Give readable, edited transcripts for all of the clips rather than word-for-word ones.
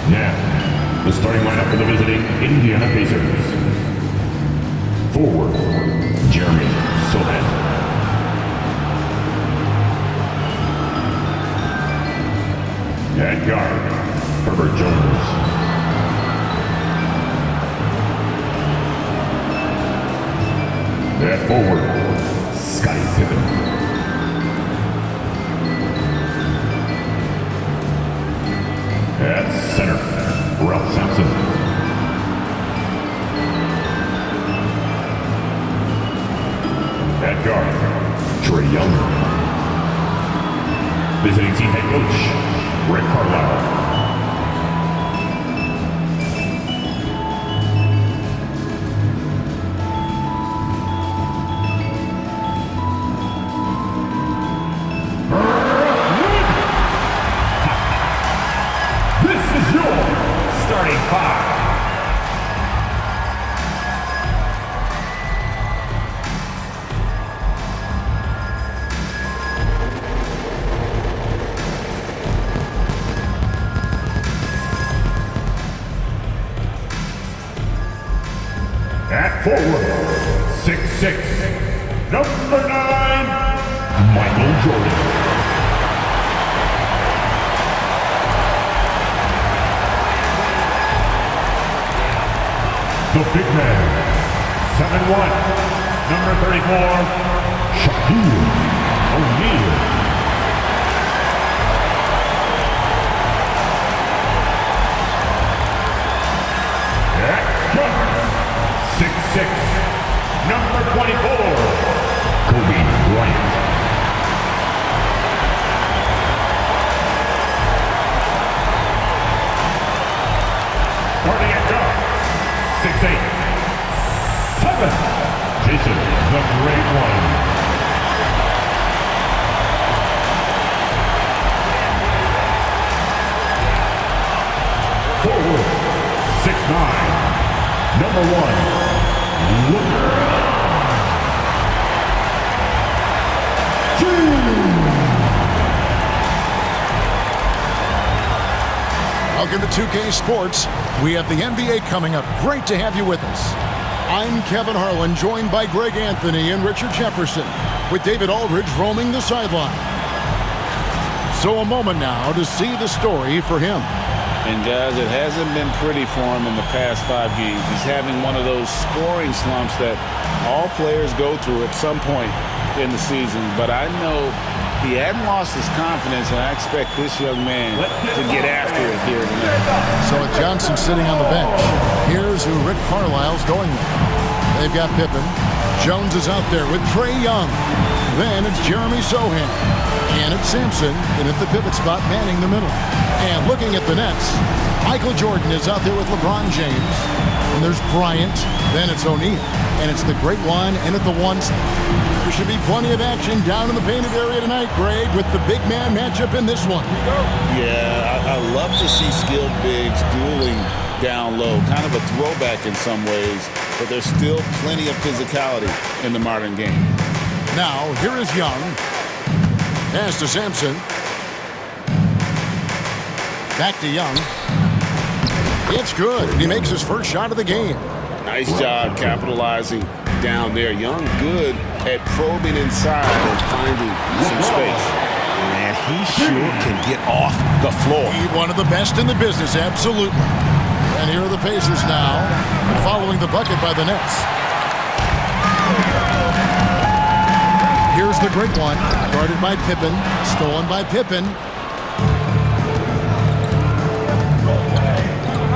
Now, the starting lineup for the visiting Indiana Pacers. Forward, Jeremy Sohan. At guard, Herbert Jones. At forward, Scottie Pippen. At center, Ralph Sampson. At guard, Trae Young. Visiting team head coach, Rick Carlisle. Starting five. At forward, 6'6", number 9, Michael Jordan. The big man, 7'1", number 34, Shaquille O'Neal. At guard, 6'6", number 24, Kobe Bryant. Starting at guard, 6'8", 7", Jason the Great One. Forward, 6'9", number 1, Luka. Welcome to 2K Sports. We have the NBA coming up. Great to have you with us. I'm Kevin Harlan, joined by Greg Anthony and Richard Jefferson, with David Aldridge roaming the sideline. So a moment now to see the story for him. And guys, it hasn't been pretty for him in the past 5 games. He's having one of those scoring slumps that all players go through at some point in the season. But I know he hadn't lost his confidence, and I expect this young man to get after it here tonight. So with Johnson sitting on the bench, here's who Rick Carlisle's going with. They've got Pippen. Jones is out there with Trae Young. Then it's Jeremy Sohan. And it's Sampson in at the pivot spot, manning the middle. And looking at the Nets, Michael Jordan is out there with LeBron James. And there's Bryant. Then it's O'Neal. And it's the Great One in at the 1 spot. There should be plenty of action down in the painted area tonight, Greg, with the big man matchup in this one. Yeah, I love to see skilled bigs dueling down low. Kind of a throwback in some ways, but there's still plenty of physicality in the modern game. Now, here is Young. Pass to Sampson. Back to Young. It's good. He makes his first shot of the game. Nice job capitalizing down there. Young good at probing inside and finding some space. Man, he sure can get off the floor. He's one of the best in the business, absolutely. And here are the Pacers now, following the bucket by the Nets. Here's the Great One, guarded by Pippen, stolen by Pippen.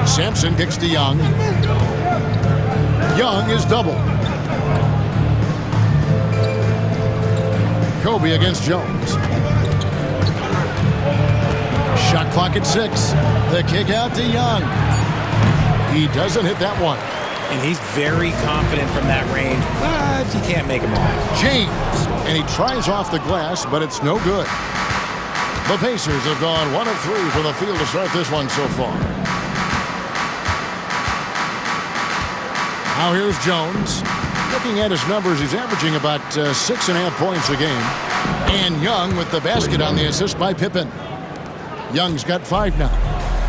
Sampson kicks to Young. Young is doubled. Kobe against Jones. Shot clock at 6. The kick out to Young. He doesn't hit that one. And he's very confident from that range, but he can't make them all. James, and he tries off the glass, but it's no good. The Pacers have gone 1 of 3 from the field to start this one so far. Now here's Jones. Looking at his numbers, he's averaging about 6.5 points a game. And Young with the basket on the assist by Pippen. Young's got 5 now.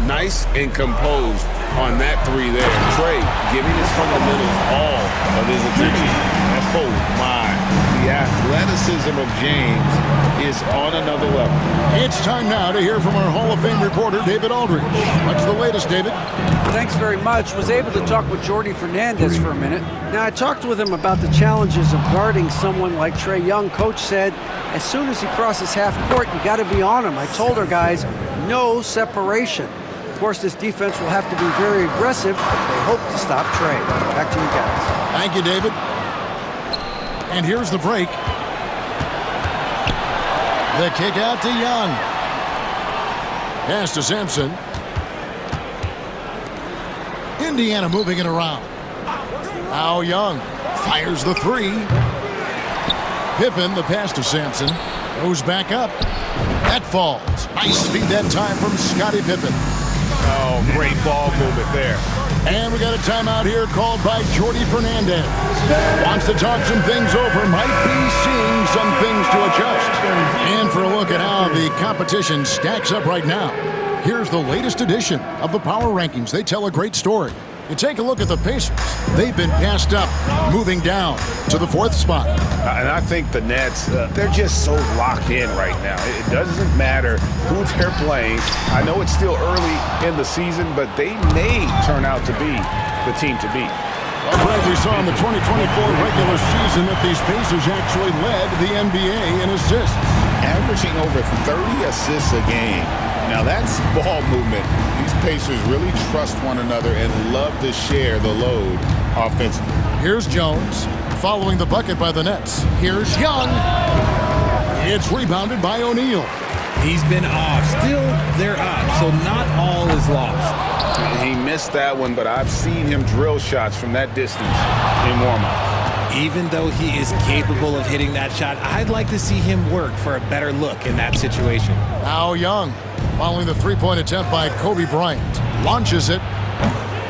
Nice and composed on that three there. Trey giving his fundamentals all of his attention. Oh, my. The athleticism of James is on another level. It's time now to hear from our Hall of Fame reporter, David Aldridge. What's the latest, David? Thanks very much. Was able to talk with Jordi Fernandez for a minute. Now, I talked with him about the challenges of guarding someone like Trae Young. Coach said, as soon as he crosses half court, you got to be on him. I told our guys, no separation. Of course, this defense will have to be very aggressive if they hope to stop Trae. Back to you guys. Thank you, David. And here's the break. The kick out to Young. Pass to Sampson. Indiana moving it around. Now Young fires the three. Pippen, the pass to Sampson. Goes back up. That falls. Nice feed that time from Scottie Pippen. Oh, great ball movement there. And we got a timeout here called by Jordi Fernandez. Wants to talk some things over. Might be seeing some things to adjust. And for a look at how the competition stacks up right now, here's the latest edition of the Power Rankings. They tell a great story. You take a look at the Pacers. They've been passed up, moving down to the 4th spot. And I think the Nets, they're just so locked in right now. It doesn't matter who they're playing. I know it's still early in the season, but they may turn out to be the team to beat. Well, Greg, we saw in the 2024 regular season that these Pacers actually led the NBA in assists. Averaging over 30 assists a game. Now that's ball movement. These Pacers really trust one another and love to share the load offensively. Here's Jones following the bucket by the Nets. Here's Young. It's rebounded by O'Neal. He's been off. Still, they're up, so not all is lost. He missed that one, but I've seen him drill shots from that distance in warm-up. Even though he is capable of hitting that shot, I'd like to see him work for a better look in that situation. Now Young, following the three-point attempt by Kobe Bryant. Launches it.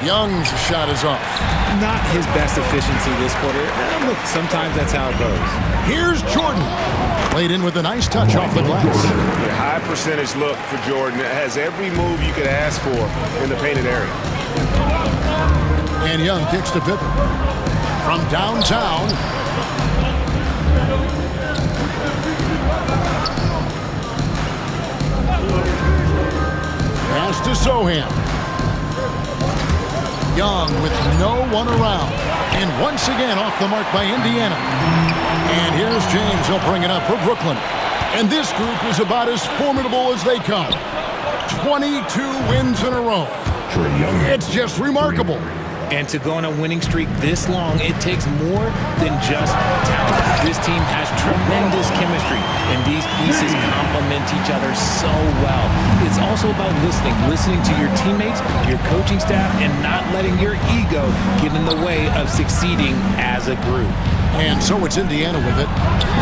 Young's shot is off. Not his best efficiency this quarter. Look, sometimes that's how it goes. Here's Jordan. Played in with a nice touch off the glass. A high percentage look for Jordan. It has every move you could ask for in the painted area. And Young kicks to Pippen. From downtown. Pass to Sohan. Young with no one around. And once again off the mark by Indiana. And here's James. He'll bring it up for Brooklyn. And this group is about as formidable as they come. 22 wins in a row. It's just remarkable. And to go on a winning streak this long, it takes more than just talent. This team has tremendous chemistry, and these pieces complement each other so well. It's also about listening to your teammates, your coaching staff, and not letting your ego get in the way of succeeding as a group. And so it's Indiana with it.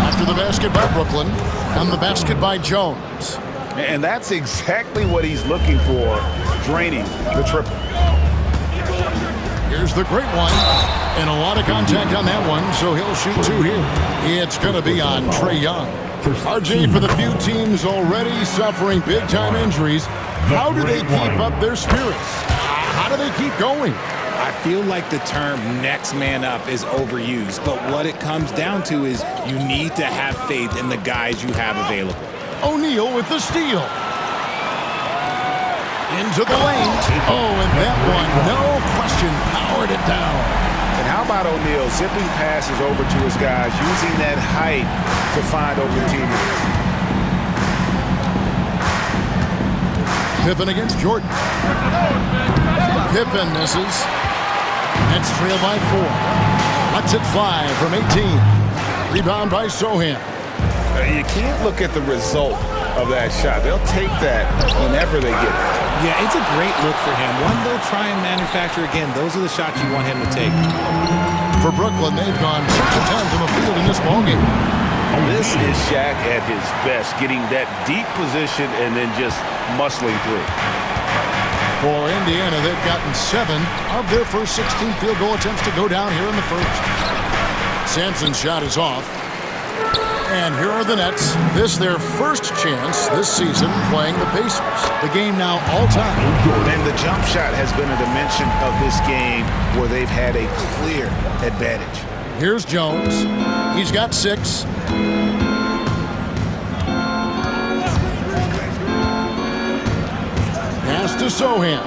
After the basket by Brooklyn, and the basket by Jones. And that's exactly what he's looking for, draining the triple. Here's the great one. And a lot of contact on that one, so he'll shoot two here. It's going to be on Trae Young. RJ, for the few teams already suffering big-time injuries, how do they keep up their spirits? How do they keep going? I feel like the term next man up is overused, but what it comes down to is you need to have faith in the guys you have available. O'Neal with the steal. Into the lane. Oh, and that one, no question, powered it down. And how about O'Neal zipping passes over to his guys, using that height to find open teammates? Pippen against Jordan. Pippen misses. Nets trail by 4. Lets it fly from 18. Rebound by Sohan. You can't look at the result of that shot. They'll take that whenever they get it. Yeah, it's a great look for him. One they'll try and manufacture again. Those are the shots you want him to take. For Brooklyn, they've gone 6 of 10 from the field in this ballgame. This is Shaq at his best, getting that deep position and then just muscling through. For Indiana, they've gotten 7 of their first 16 field goal attempts to go down here in the first. Sampson's shot is off. And here are the Nets. This their first chance this season playing the Pacers. The game now all-time. And the jump shot has been a dimension of this game where they've had a clear advantage. Here's Jones. He's got 6. Pass to Sohan.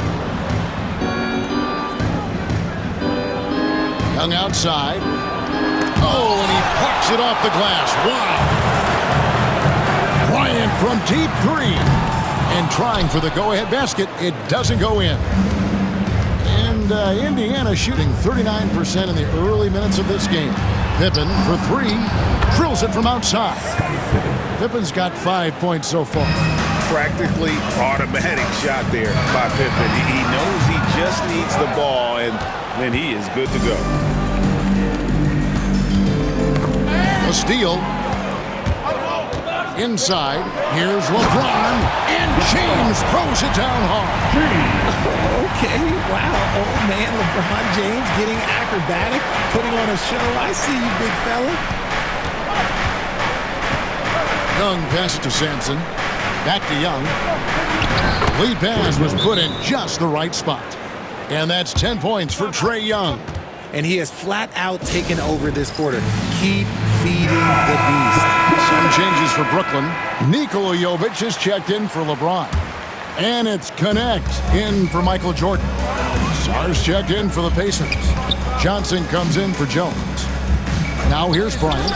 Young outside. Oh, and he parks it off the glass. Wow. Bryant from deep 3. And trying for the go-ahead basket. It doesn't go in. And Indiana shooting 39% in the early minutes of this game. Pippen for 3. Drills it from outside. Pippen's got 5 points so far. Practically automatic shot there by Pippen. He knows he just needs the ball, and then he is good to go. A steal. Inside. Here's LeBron. And James throws it down hard. Okay, wow. Old man LeBron James getting acrobatic, putting on a show. I see you, big fella. Young pass to Sampson. Back to Young. Lead pass was put in just the right spot. And that's 10 points for Trae Young. And he has flat out taken over this quarter. Keep feeding the beast. Some changes for Brooklyn. Nikola Jovic is checked in for LeBron. And it's Connect in for Michael Jordan. Sars checked in for the Pacers. Johnson comes in for Jones. Now here's Bryant.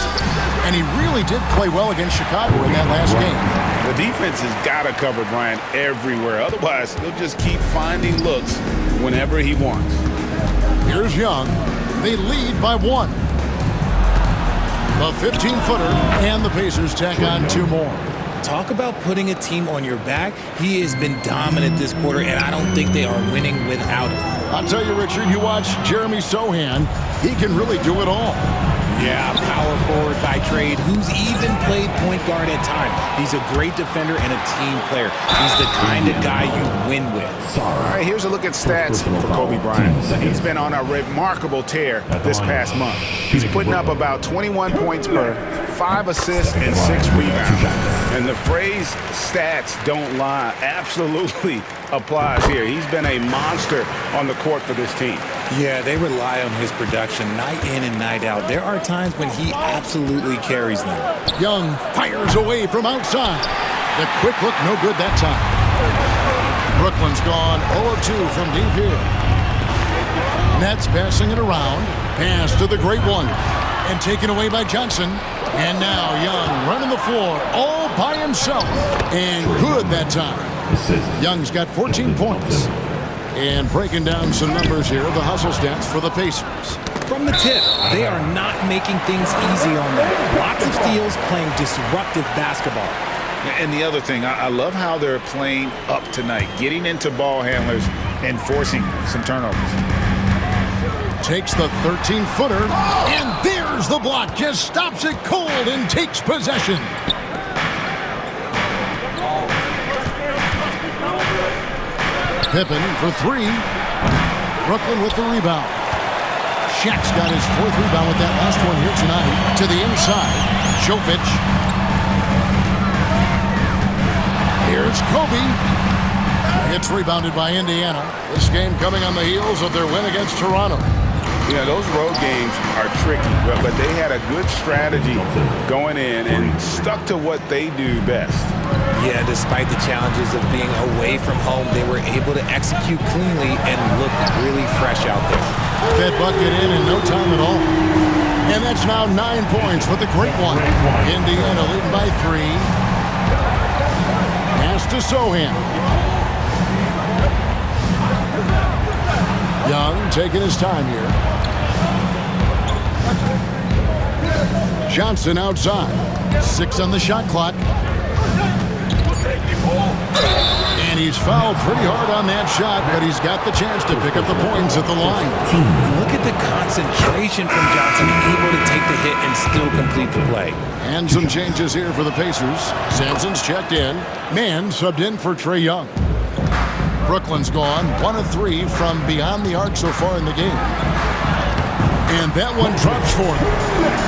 And he really did play well against Chicago in that last game. The defense has got to cover Bryant everywhere. Otherwise, he'll just keep finding looks whenever he wants. Here's Young. They lead by 1. The 15-footer, and the Pacers tack on 2 more. Talk about putting a team on your back. He has been dominant this quarter, and I don't think they are winning without him. I'll tell you, Richard, you watch Jeremy Sohan. He can really do it all. Yeah, power forward by trade, who's even played point guard at times. He's a great defender and a team player. He's the kind of guy you win with. All right, here's a look at stats for Kobe Bryant. He's been on a remarkable tear this past month. He's putting up about 21 points per 5 assists and 6 rebounds. And the phrase stats don't lie absolutely applies here. He's been a monster on the court for this team. Yeah, they rely on his production night in and night out. There are times when he absolutely carries them. Young fires away from outside. The quick look, no good that time. Brooklyn's gone 0-2 from deep here. Nets passing it around. Pass to the great one. And taken away by Johnson. And now Young running the floor all by himself. And good that time. Young's got 14 points. And breaking down some numbers here, the hustle stats for the Pacers. From the tip, they are not making things easy on them. Lots of steals, playing disruptive basketball. And the other thing, I love how they're playing up tonight, getting into ball handlers and forcing some turnovers. Takes the 13-footer, and there's the block. Just stops it cold and takes possession. Pippen for 3. Brooklyn with the rebound. Shaq's got his 4th rebound with that last one here tonight. To the inside. Jovic. Here's Kobe. It's rebounded by Indiana. This game coming on the heels of their win against Toronto. Yeah, those road games are tricky, but they had a good strategy going in and stuck to what they do best. Yeah, despite the challenges of being away from home, they were able to execute cleanly and look really fresh out there. That bucket in no time at all. And that's now 9 points for the great one. Indiana leading by 3. Pass to Sohan. Young taking his time here. Johnson outside. 6 on the shot clock. And he's fouled pretty hard on that shot, but he's got the chance to pick up the points at the line. Look at the concentration from Johnson, able to take the hit and still complete the play. And some changes here for the Pacers. Sampson's checked in. Mann subbed in for Trae Young. Brooklyn's gone 1 of 3 from beyond the arc so far in the game. And that one drops for them.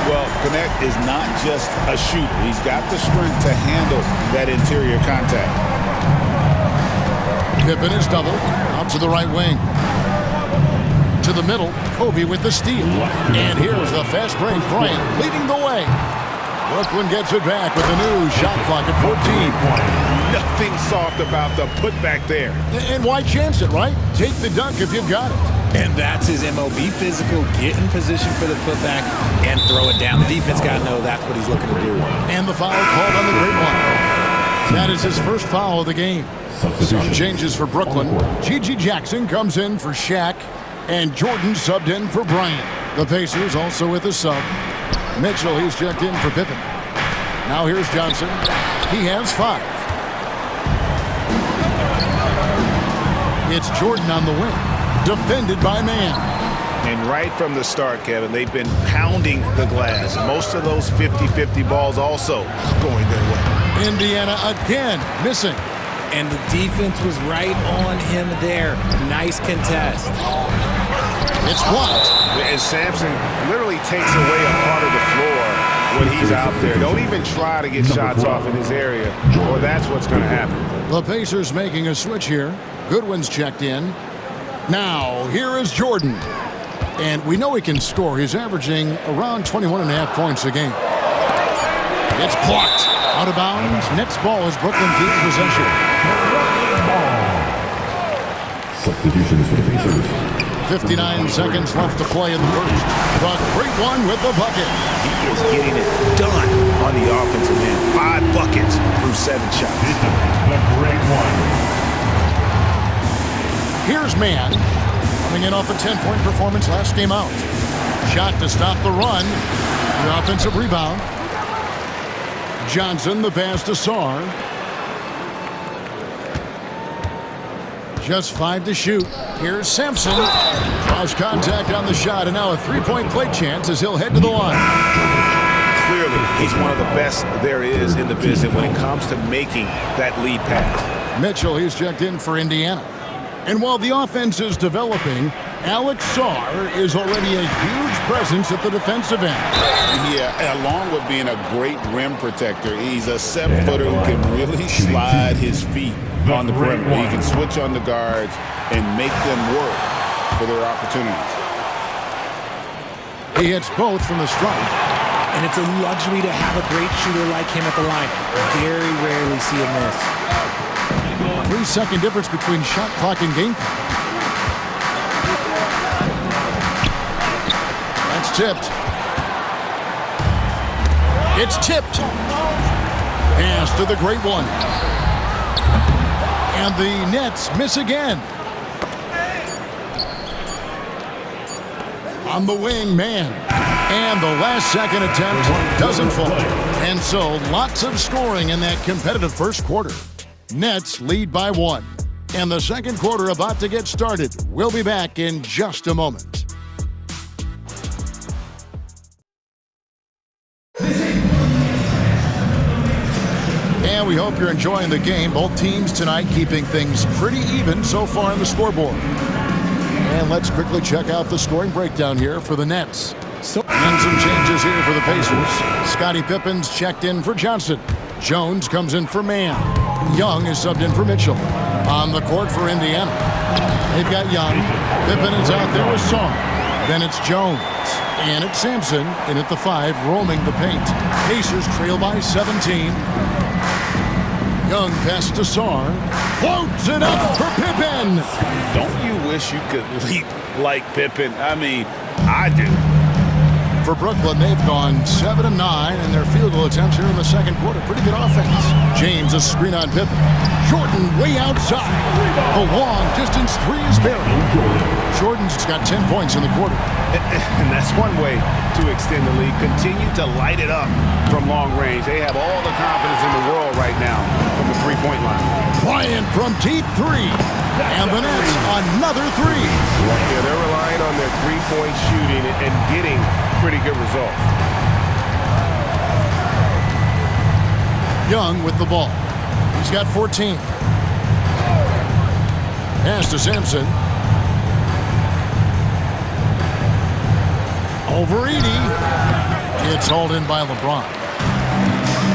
Well, Gwinnett is not just a shooter. He's got the strength to handle that interior contact. Pippen is doubled. Out to the right wing. To the middle. Kobe with the steal. And here's the fast break. Bryant leading the way. Brooklyn gets it back with a new shot clock at 14. Nothing soft about the putback there. And why chance it, right? Take the dunk if you've got it. And that's his MO. Be physical, get in position for the putback, and throw it down. The defense got to know that's what he's looking to do. And the foul called on the great one. That is his first foul of the game. Some changes for Brooklyn. Gigi Jackson comes in for Shaq, and Jordan subbed in for Bryant. The Pacers also with a sub. Mitchell, he's checked in for Pippen. Now here's Johnson. He has 5. It's Jordan on the wing. Defended by man. And right from the start, Kevin, they've been pounding the glass. Most of those 50-50 balls also going their way. Indiana again missing. And the defense was right on him there. Nice contest. It's blocked. And Sampson literally takes away a part of the floor when he's out there. Don't even try to get shots off in his area, or that's what's going to happen. The Pacers making a switch here. Goodwin's checked in. Now, here is Jordan. And we know he can score. He's averaging around 21.5 points a game. It's blocked. Out of bounds. Next ball as Brooklyn keeps possession. Substitutions for the Pacers. 59 seconds left to play in the first. The great one with the bucket. He is getting it done on the offensive end. 5 buckets through 7 shots. The great one. Here's Mann, coming in off a 10-point performance last game out. Shot to stop the run. The offensive rebound. Johnson, the pass to Sarr. Just 5 to shoot. Here's Sampson. Draws contact on the shot, and now a 3-point play chance as he'll head to the line. Clearly, he's one of the best there is in the business when it comes to making that lead pass. Mitchell, he's checked in for Indiana. And while the offense is developing, Alex Sarr is already a huge presence at the defensive end. Yeah, along with being a great rim protector, he's a 7-footer who can really slide his feet on the perimeter. He can switch on the guards and make them work for their opportunities. He hits both from the stripe. And it's a luxury to have a great shooter like him at the line. Very rarely see him miss. 3-second difference between shot clock and game clock. That's tipped. It's tipped. Pass to the great one. And the Nets miss again. On the wing, man. And the last second attempt doesn't fall. And so lots of scoring in that competitive first quarter. Nets lead by 1. And the second quarter about to get started. We'll be back in just a moment. And we hope you're enjoying the game. Both teams tonight keeping things pretty even so far on the scoreboard. And let's quickly check out the scoring breakdown here for the Nets. And some changes here for the Pacers. Scottie Pippen's checked in for Johnson. Jones comes in for Mann. Young is subbed in for Mitchell. On the court for Indiana, they've got Young. Pippen is out there with Sarr. Then it's Jones. And it's Sampson in at the 5, roaming the paint. Pacers trail by 17. Young pass to Sarr. Floats it up for Pippen. Don't you wish you could leap like Pippen? I mean, I do. For Brooklyn, they've gone 7 of 9 in their field goal attempts here in the second quarter. Pretty good offense. James, a screen on Pippen. Jordan way outside. The long distance 3 is buried. Jordan's got 10 points in the quarter. And that's one way to extend the lead. Continue to light it up from long range. They have all the confidence in the world right now from the 3-point line. Bryant from deep 3. And the Nets, another 3. Yeah, they're relying on their 3-point shooting and getting pretty good results. Young with the ball. He's got 14. Pass to Sampson. Over Edey. It's hauled in by LeBron.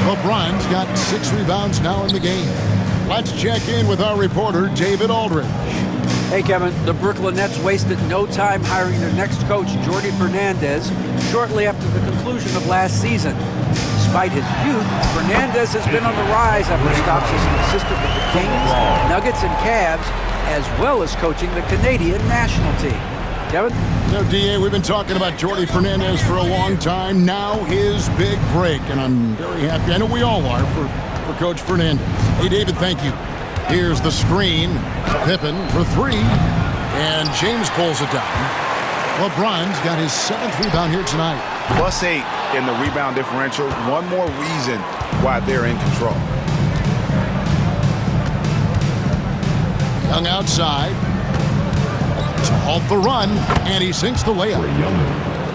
LeBron's got 6 rebounds now in the game. Let's check in with our reporter, David Aldridge. Hey, Kevin, the Brooklyn Nets wasted no time hiring their next coach, Jordi Fernandez, shortly after the conclusion of last season. Despite his youth, Fernandez has been on the rise after stops as an assistant with the Kings, Nuggets, and Cavs, as well as coaching the Canadian national team. Kevin? So, D.A., we've been talking about Jordi Fernandez for a long time. Now his big break, and I'm very happy. I know we all are for Coach Fernandez. Hey, David, thank you. Here's the screen. Pippen for 3, and James pulls it down. LeBron's got his 7th rebound here tonight. +8 in the rebound differential. One more reason why they're in control. Young outside to halt the run, and he sinks the layup.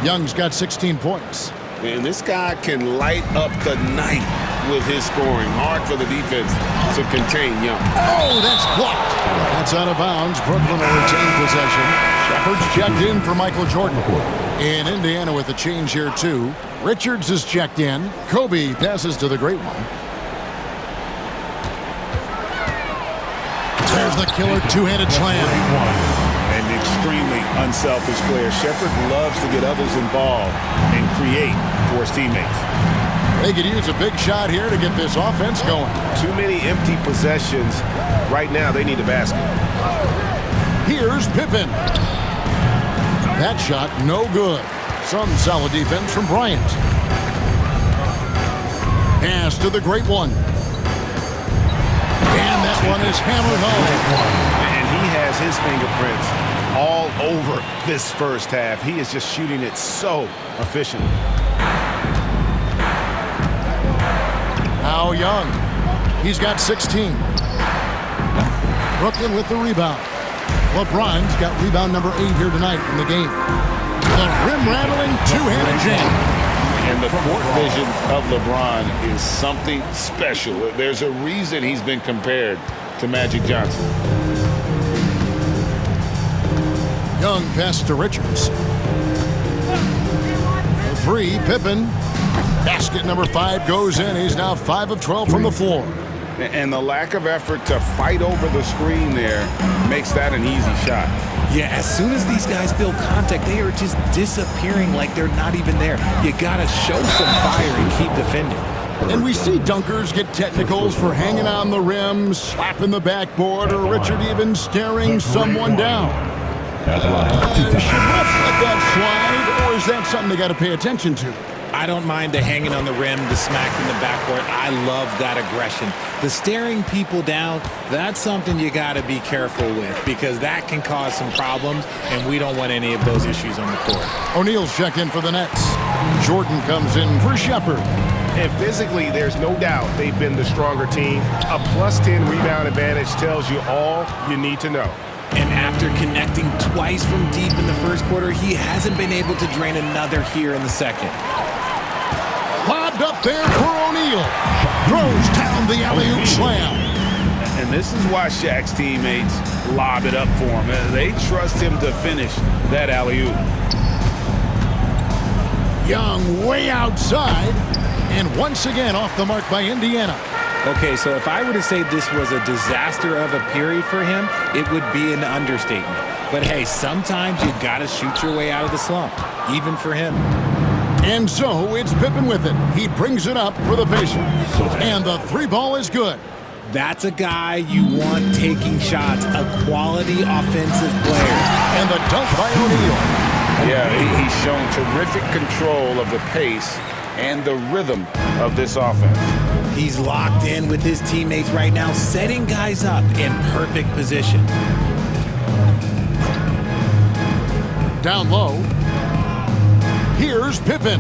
Young's got 16 points. Man, this guy can light up the night with his scoring. Hard for the defense to contain Young. Oh, that's blocked. That's out of bounds. Brooklyn will retain possession. Shepard's checked in for Michael Jordan. In Indiana with a change here, too. Richards is checked in. Kobe passes to the great one. There's the killer two-handed slam. An extremely unselfish player. Shepard loves to get others involved and create for his teammates. They could use a big shot here to get this offense going. Too many empty possessions. Right now, they need a basket. Here's Pippen. That shot, no good. Some solid defense from Bryant. Pass to the great one. And that one is hammered home. And he has his fingerprints all over this first half. He is just shooting it so efficiently. Now Young. He's got 16. Brooklyn with the rebound. LeBron's got rebound number 8 here tonight in the game. The rim-rattling two-handed jam. And the court vision of LeBron is something special. There's a reason he's been compared to Magic Johnson. Young pass to Richards. For 3, Pippen. Basket number 5 goes in. He's now 5 of 12 from the floor. And the lack of effort to fight over the screen there makes that an easy shot. Yeah, as soon as these guys feel contact, they are just disappearing like they're not even there. You got to show some fire and keep defending. And we see dunkers get technicals for hanging on the rim, slapping the backboard, or Richard even staring someone down. Should refs let that slide, or is that something they got to pay attention to? I don't mind the hanging on the rim, the smacking the backboard. I love that aggression. The staring people down, that's something you got to be careful with because that can cause some problems, and we don't want any of those issues on the court. O'Neal's check in for the Nets. Jordan comes in for Shepard. And physically, there's no doubt they've been the stronger team. A +10 rebound advantage tells you all you need to know. And after connecting twice from deep in the first quarter, he hasn't been able to drain another here in the second. Lobbed up there for O'Neal. Throws down the alley-oop slam. And this is why Shaq's teammates lob it up for him. They trust him to finish that alley-oop. Young way outside. And once again off the mark by Indiana. Okay, so if I were to say this was a disaster of a period for him, it would be an understatement. But hey, sometimes you got to shoot your way out of the slump, even for him. And so it's Pippen with it. He brings it up for the Pacers. And the 3-ball is good. That's a guy you want taking shots, a quality offensive player. And the dunk by O'Neal. Yeah, he's shown terrific control of the pace and the rhythm of this offense. He's locked in with his teammates right now, setting guys up in perfect position. Down low. Here's Pippen.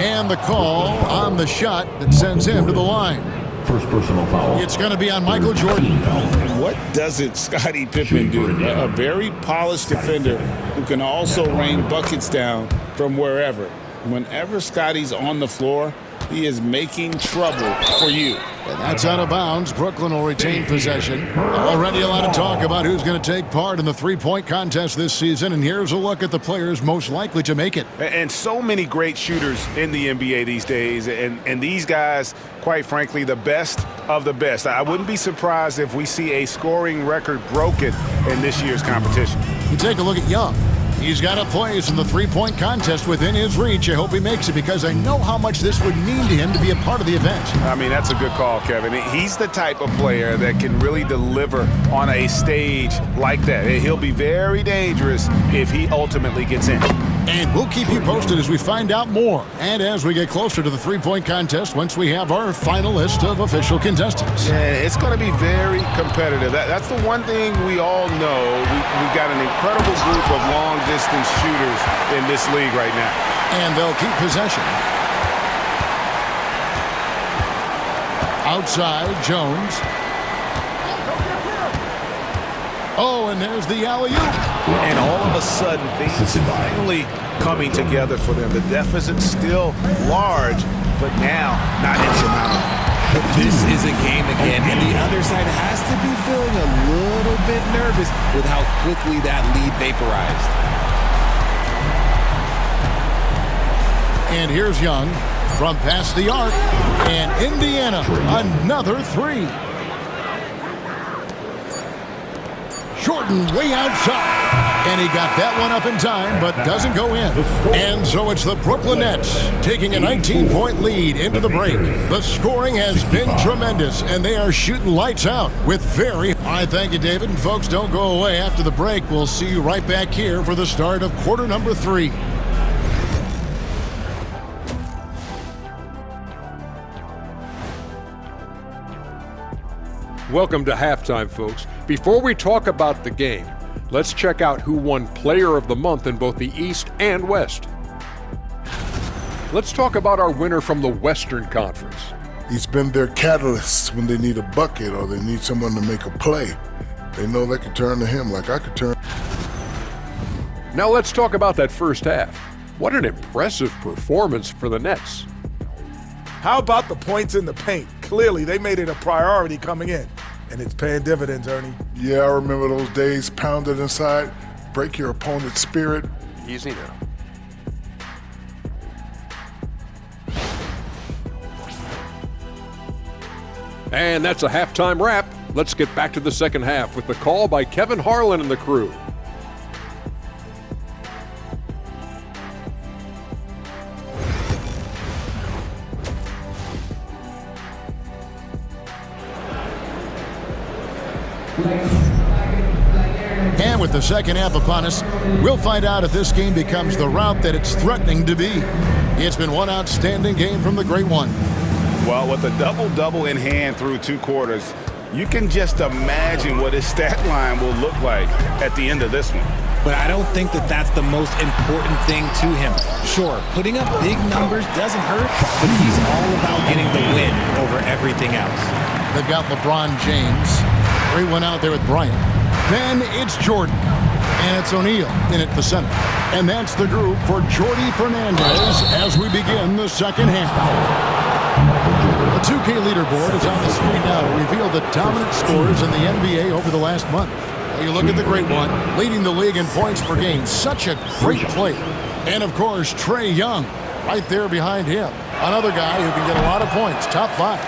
And the call on the shot that sends him to the line. First personal foul. It's going to be on Michael Jordan. And what doesn't Scottie Pippen do? A very polished defender who can also rain buckets down from wherever. Whenever Scottie's on the floor, he is making trouble for you. And that's out of bounds. Brooklyn will retain possession. Already a lot of talk about who's going to take part in the three-point contest this season, and here's a look at the players most likely to make it. And so many great shooters in the NBA these days, and these guys, quite frankly, the best of the best. I wouldn't be surprised if we see a scoring record broken in this year's competition. You take a look at Young. He's got a place in the three-point contest within his reach. I hope he makes it because I know how much this would mean to him to be a part of the event. I mean, that's a good call, Kevin. He's the type of player that can really deliver on a stage like that. He'll be very dangerous if he ultimately gets in. And we'll keep you posted as we find out more and as we get closer to the three-point contest once we have our final list of official contestants. Yeah, it's going to be very competitive. That's the one thing we all know. We've got an incredible group of long-distance shooters in this league right now. And they'll keep possession. Outside, Jones. Oh, and there's the alley-oop. And all of a sudden, things are finally coming together for them. The deficit's still large, but now not insurmountable. This is a game again, and the other side has to be feeling a little bit nervous with how quickly that lead vaporized. And here's Young from past the arc, and Indiana, another three. Jordan way outside, and he got that one up in time, but doesn't go in. And so it's the Brooklyn Nets taking a 19-point lead into the break. The scoring has been tremendous, and they are shooting lights out with very high. Thank you, David. And folks, don't go away after the break. We'll see you right back here for the start of quarter number 3. Welcome to halftime, folks. Before we talk about the game, let's check out who won Player of the Month in both the East and West. Let's talk about our winner from the Western Conference. He's been their catalyst when they need a bucket or they need someone to make a play. They know they can turn to him like I could turn. Now let's talk about that first half. What an impressive performance for the Nets. How about the points in the paint? Clearly, they made it a priority coming in, and it's paying dividends, Ernie. Yeah, I remember those days pounded inside. Break your opponent's spirit. Easy now. And that's a halftime wrap. Let's get back to the second half with the call by Kevin Harlan and the crew. And with the second half upon us, we'll find out if this game becomes the route that it's threatening to be. It's been one outstanding game from the Great One. Well, with a double-double in hand through 2 quarters, you can just imagine what his stat line will look like at the end of this one. But I don't think that that's the most important thing to him. Sure, putting up big numbers doesn't hurt, but he's all about getting the win over everything else. They've got LeBron James. Great one out there with Bryant. Then it's Jordan. And it's O'Neal in at the center. And that's the group for Jordi Fernandez as we begin the second half. The 2K leaderboard is on the screen now to reveal the dominant scores in the NBA over the last month. You look at the Great One, leading the league in points per game. Such a great player. And, of course, Trae Young right there behind him. Another guy who can get a lot of points, top 5.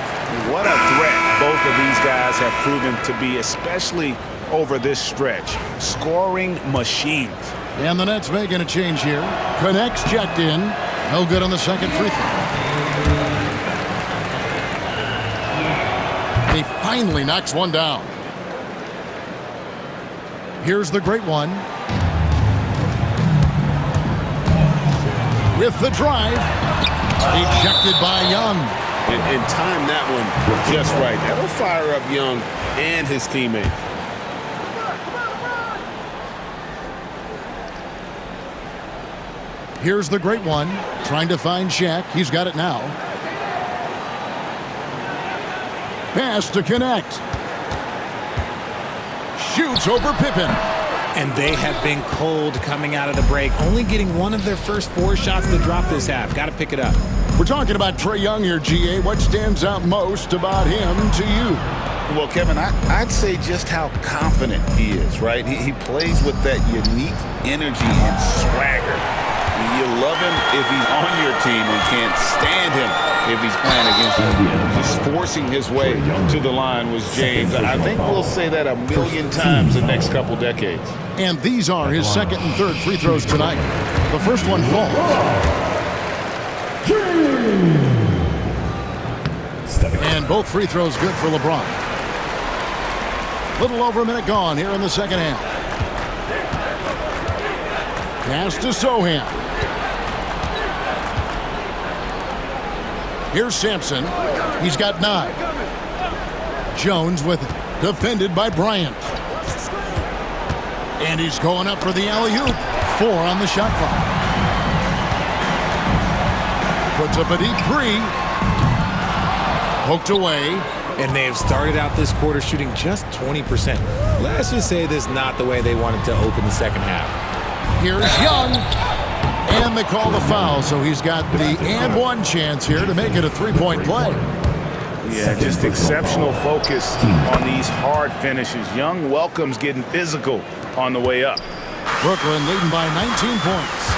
What a threat both of these guys have proven to be, especially over this stretch. Scoring machines. And the Nets making a change here. Connects checked in. No good on the second free throw. He finally knocks one down. Here's the Great One. With the drive. Ejected by Young. And time that one just right. That'll fire up Young and his teammate. Here's the Great One. Trying to find Shaq. He's got it now. Pass to connect. Shoots over Pippen. And they have been cold coming out of the break, only getting one of their first 4 shots to drop this half. Got to pick it up. We're talking about Trae Young here, GA. What stands out most about him to you? Well, Kevin, I'd say just how confident he is, right? He plays with that unique energy and swagger. You love him if he's on your team and can't stand him if he's playing against you. Just forcing his way to the line was James. I think we'll say that a million times the next couple decades. And these are his second and third free throws tonight. The first one falls. And both free throws good for LeBron. Little over a minute gone here in the second half. Pass to Sohan. Here's Sampson. He's got 9. Jones with it. Defended by Bryant. And he's going up for the alley-oop. 4 on the shot clock. Puts up a deep 3. Poked away. And they have started out this quarter shooting just 20%. Let's just say this is not the way they wanted to open the second half. Here's Young. And they call the foul, so he's got the and one chance here to make it a three-point play. Yeah, just exceptional focus on these hard finishes. Young welcomes getting physical on the way up. Brooklyn leading by 19 points.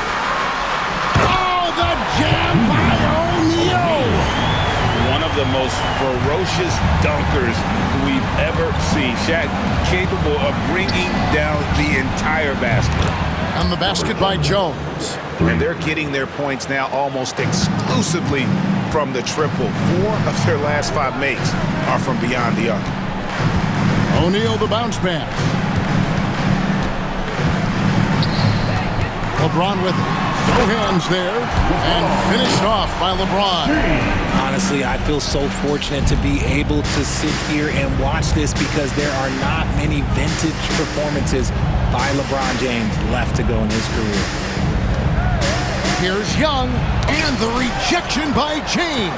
Oh, the jam by O'Neal! One of the most ferocious dunkers we've ever seen. Shaq capable of bringing down the entire basket. And the basket by Jones. And they're getting their points now almost exclusively from the triple. 4 of their last 5 makes are from beyond the arc. O'Neal the bounce pass. LeBron with it. No hands there. And finished off by LeBron. Honestly, I feel so fortunate to be able to sit here and watch this because there are not many vintage performances by LeBron James left to go in his career. Here's Young, and the rejection by James.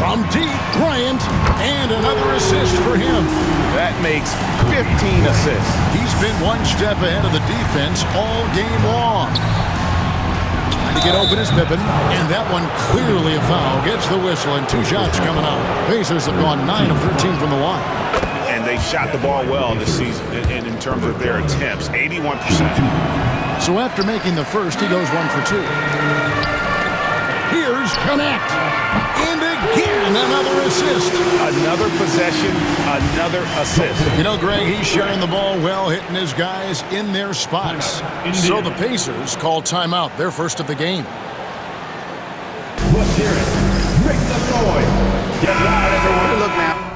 From deep, Bryant, and another assist for him. That makes 15 assists. He's been one step ahead of the defense all game long. Trying to get open is Pippen, and that one clearly a foul. Gets the whistle, and 2 shots coming up. Pacers have gone 9 of 13 from the line. And they shot the ball well this season in terms of their attempts, 81%. So after making the first, he goes 1 for 2. Here's Connect. And again, another assist. Another possession, another assist. You know, Greg, he's sharing the ball well, hitting his guys in their spots. So the Pacers call timeout, their first of the game. Let's hear it. Make some noise. Get loud, everyone. Look now.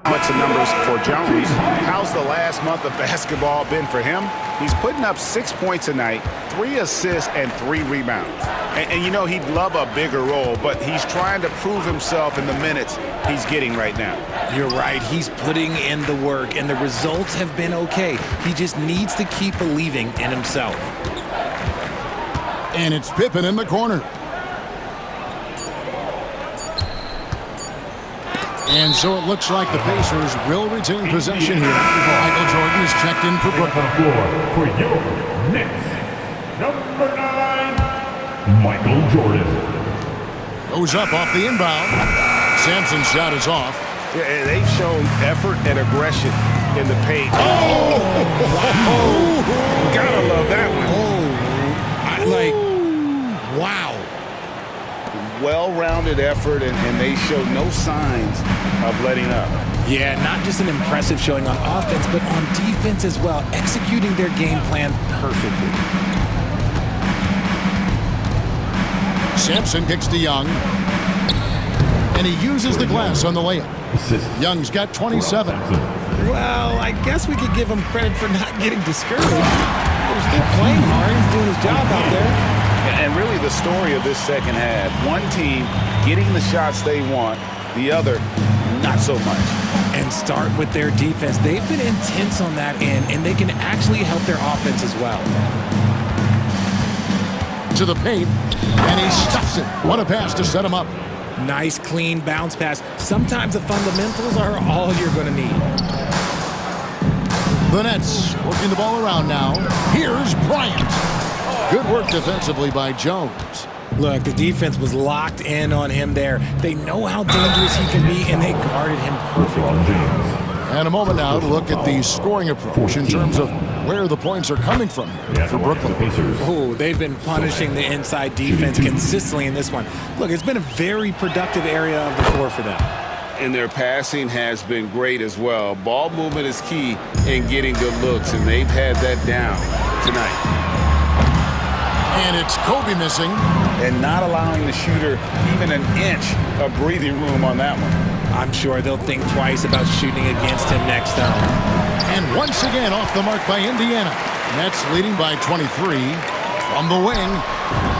What's the numbers for Jones? How's the last month of basketball been for him? He's putting up 6 points a night, 3 assists, and 3 rebounds. And you know, he'd love a bigger role, but he's trying to prove himself in the minutes he's getting right now. You're right. He's putting in the work, and the results have been okay. He just needs to keep believing in himself. And it's Pippen in the corner. And so it looks like the Pacers will retain possession here. Michael Jordan is checked in for Brooklyn. For your Knicks, number 9, Michael Jordan. Goes up off the inbound. Sampson's shot is off. Yeah, they've shown effort and aggression in the paint. Oh! Gotta love that one. Wow. Well-rounded effort, and they show no signs of letting up. Yeah, not just an impressive showing on offense, but on defense as well, executing their game plan perfectly. Sampson kicks to Young, and he uses the glass on the layup. Young's got 27. Well, I guess we could give him credit for not getting discouraged. He's still playing hard. He's doing his job out there. And really the story of this second half, one team getting the shots they want, the other not so much. And start with their defense. They've been intense on that end, and they can actually help their offense as well. To the paint, and he stuffs it. What a pass to set him up. Nice, clean bounce pass. Sometimes the fundamentals are all you're going to need. The Nets working the ball around now. Here's Bryant. Good work defensively by Jones. Look, the defense was locked in on him there. They know how dangerous he can be, and they guarded him perfectly. And a moment now to look at the scoring approach in terms of where the points are coming from for Brooklyn. Oh, they've been punishing the inside defense consistently in this one. Look, it's been a very productive area of the floor for them. And their passing has been great as well. Ball movement is key in getting good looks, and they've had that down tonight. And it's Kobe missing. And not allowing the shooter even an inch of breathing room on that one. I'm sure they'll think twice about shooting against him next time. And once again off the mark by Indiana. Nets leading by 23 from the wing.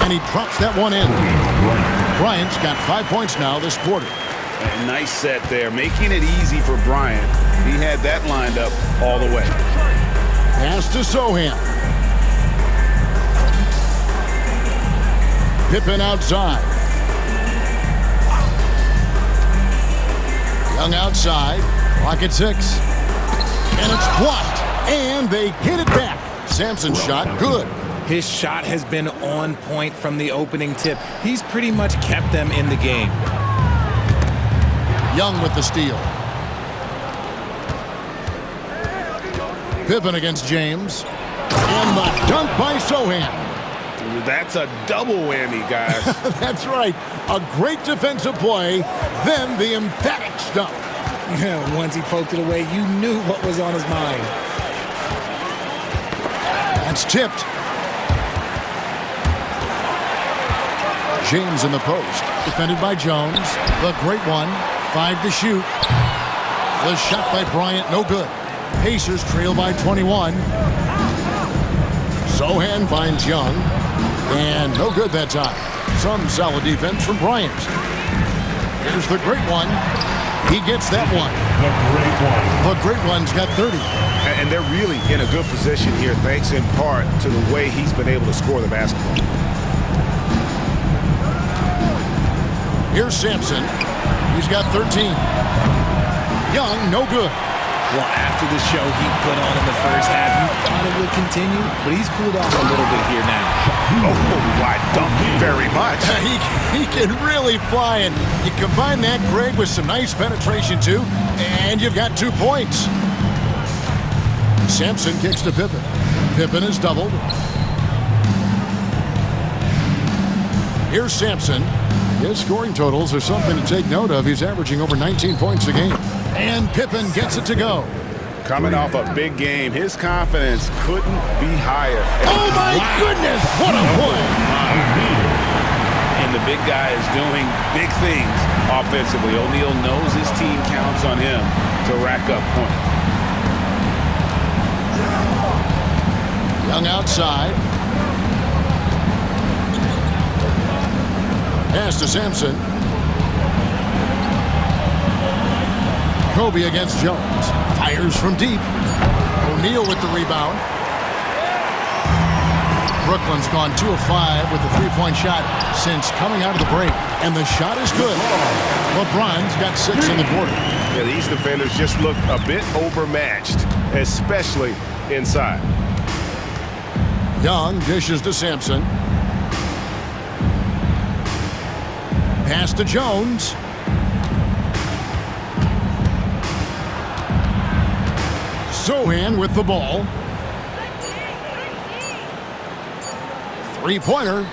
And he drops that one in. Bryant's got 5 points now this quarter. A nice set there, making it easy for Bryant. He had that lined up all the way. Pass to Sohan. Pippen outside. Young outside. Clock at 6. And it's blocked. And they get it back. Sampson's shot, good. His shot has been on point from the opening tip. He's pretty much kept them in the game. Young with the steal. Pippen against James. And the dunk by Sohan. That's a double whammy, guys. That's right. A great defensive play, then the emphatic stuff. Yeah, once he poked it away, you knew what was on his mind. That's tipped. James in the post. Defended by Jones. The great one. 5 to shoot. The shot by Bryant, no good. Pacers trail by 21. Sohan finds Young. And no good that time. Some solid defense from Bryant. Here's the great one. He gets that one. The great one. The great one's got 30. And they're really in a good position here, thanks in part to the way he's been able to score the basketball. Here's Sampson. He's got 13. Young, no good. Well, after the show he put on in the first half, you thought it would continue, but he's cooled off a little bit here now. Oh, I don't very much. He can really fly, and you combine that grade with some nice penetration, too, and you've got 2 points. Sampson kicks to Pippen. Pippen is doubled. Here's Sampson. His scoring totals are something to take note of. He's averaging over 19 points a game. And Pippen gets it to go. Coming off a big game, his confidence couldn't be higher. Oh, my goodness! What a play! And the big guy is doing big things offensively. O'Neal knows his team counts on him to rack up points. Young outside. Pass to Sampson. Kobe against Jones. Fires from deep. O'Neal with the rebound. Brooklyn's gone 2 of 5 with the 3-point shot since coming out of the break. And the shot is good. LeBron's got 6 in the quarter. Yeah, these defenders just look a bit overmatched, especially inside. Young dishes to Sampson. Pass to Jones. Sohan with the ball. 3-pointer.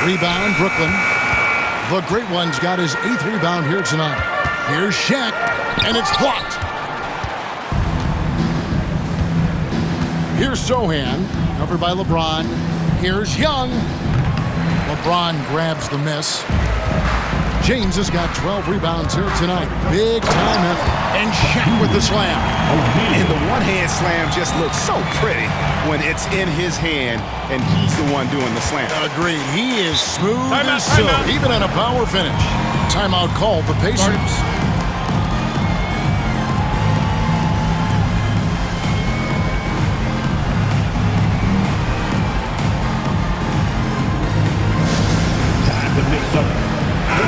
Rebound, Brooklyn. The great one's got his 8th rebound here tonight. Here's Shaq, and it's blocked. Here's Sohan, covered by LeBron. Here's Young. LeBron grabs the miss. James has got 12 rebounds here tonight. Big time effort. And Shaq with the slam. And the one-hand slam just looks so pretty when it's in his hand and he's the one doing the slam. Agreed. He is smooth as silk, even on a power finish. Timeout called the Pacers.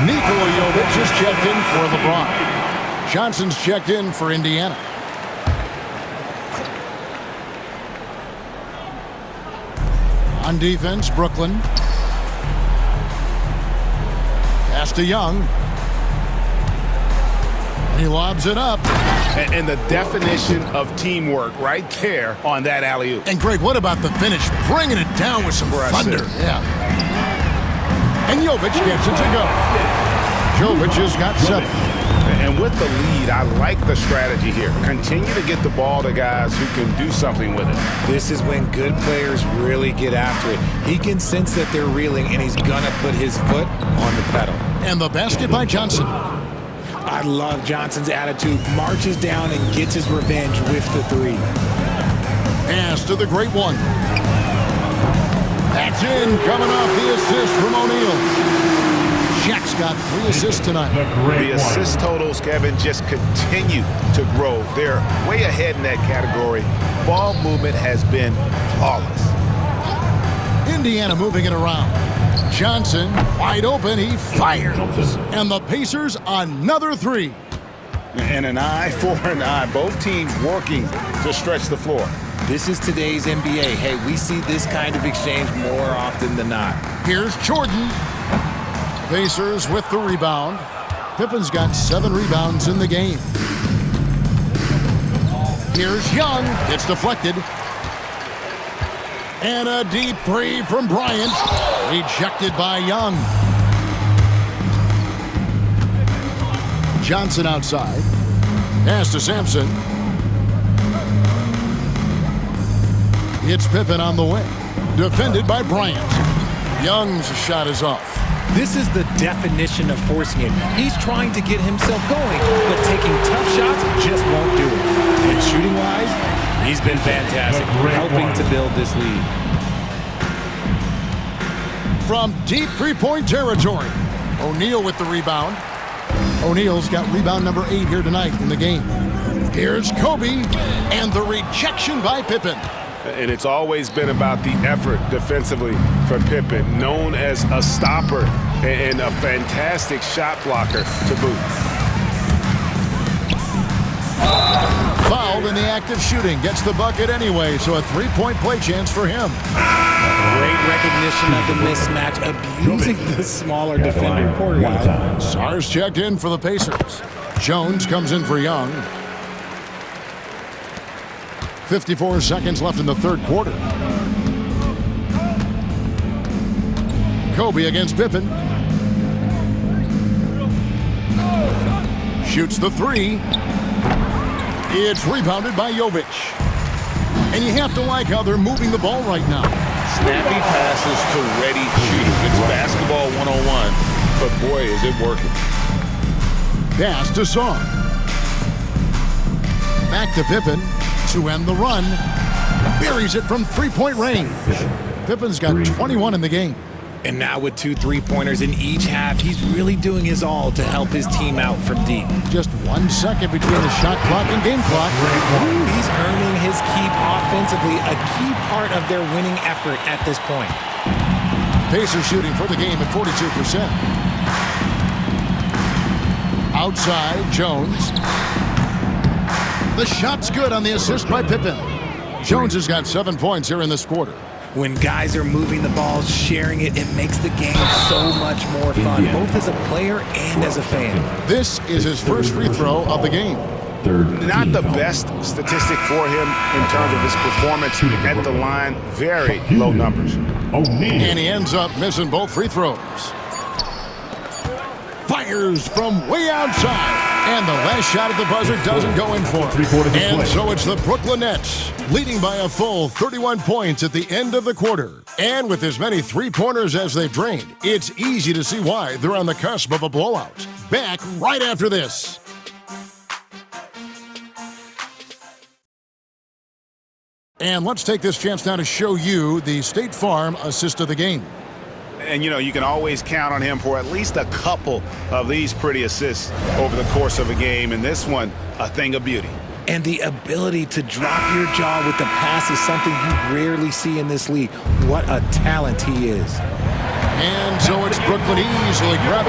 Nikola Jovic is checked in for LeBron. Johnson's checked in for Indiana. On defense, Brooklyn. Pass to Young. He lobs it up. And the definition of teamwork right there on that alley-oop. And Greg, what about the finish? Bringing it down with some thunder. Yeah. And Jovic gets it to go. Jovic has got 7. And with the lead, I like the strategy here. Continue to get the ball to guys who can do something with it. This is when good players really get after it. He can sense that they're reeling, and he's going to put his foot on the pedal. And the basket by Johnson. I love Johnson's attitude. Marches down and gets his revenge with the 3. Pass to the great one. That's in, coming off the assist from O'Neal. Shaq's got 3 assists tonight. The assist totals, Kevin, just continue to grow. They're way ahead in that category. Ball movement has been flawless. Indiana moving it around. Johnson, wide open, he fires. And the Pacers, another 3. And an eye for an eye. Both teams working to stretch the floor. This is today's NBA. Hey, we see this kind of exchange more often than not. Here's Jordan. Pacers with the rebound. Pippen's got 7 rebounds in the game. Here's Young. It's deflected. And a deep 3 from Bryant. Rejected by Young. Johnson outside. Pass to Sampson. It's Pippen on the wing. Defended by Bryant. Young's shot is off. This is the definition of forcing it. He's trying to get himself going, but taking tough shots just won't do it. And shooting-wise, he's been fantastic, helping to build this lead. From deep three-point territory, O'Neal with the rebound. O'Neal's got rebound number 8 here tonight in the game. Here's Kobe, and the rejection by Pippen. And it's always been about the effort defensively for Pippen, known as a stopper and a fantastic shot blocker to boot. Fouled in the act of shooting, gets the bucket anyway, so a 3-point play chance for him. Great recognition of the mismatch, abusing the smaller defender. Poor guy. Sars checked in for the Pacers. Jones comes in for Young. 54 seconds left in the third quarter. Kobe against Pippen. Shoots the 3. It's rebounded by Jovic. And you have to like how they're moving the ball right now. Snappy passes to ready shooters. It's basketball 101, but boy, is it working. Pass to Song. Back to Pippen to end the run. Buries it from 3-point range. Pippen's got 21 in the game. And now with 2 3-pointers in each half, he's really doing his all to help his team out from deep. Just 1 second between the shot clock and game clock. He's earning his keep offensively, a key part of their winning effort at this point. Pacers shooting for the game at 42%. Outside, Jones. The shot's good on the assist by Pippen. Jones has got 7 points here in this quarter. When guys are moving the ball, sharing it, it makes the game so much more fun, both as a player and as a fan. This is his first free throw of the game. Not the best statistic for him in terms of his performance at the line. Very low numbers. And he ends up missing both free throws. Fires from way outside. And the last shot at the buzzer doesn't go in for him. And so it's the Brooklyn Nets leading by a full 31 points at the end of the quarter. And with as many 3-pointers as they've drained, it's easy to see why they're on the cusp of a blowout. Back right after this. And let's take this chance now to show you the State Farm assist of the game. And, you know, you can always count on him for at least a couple of these pretty assists over the course of a game. And this one, a thing of beauty. And the ability to drop your jaw with the pass is something you rarely see in this league. What a talent he is. And so it's Brooklyn easily grabbing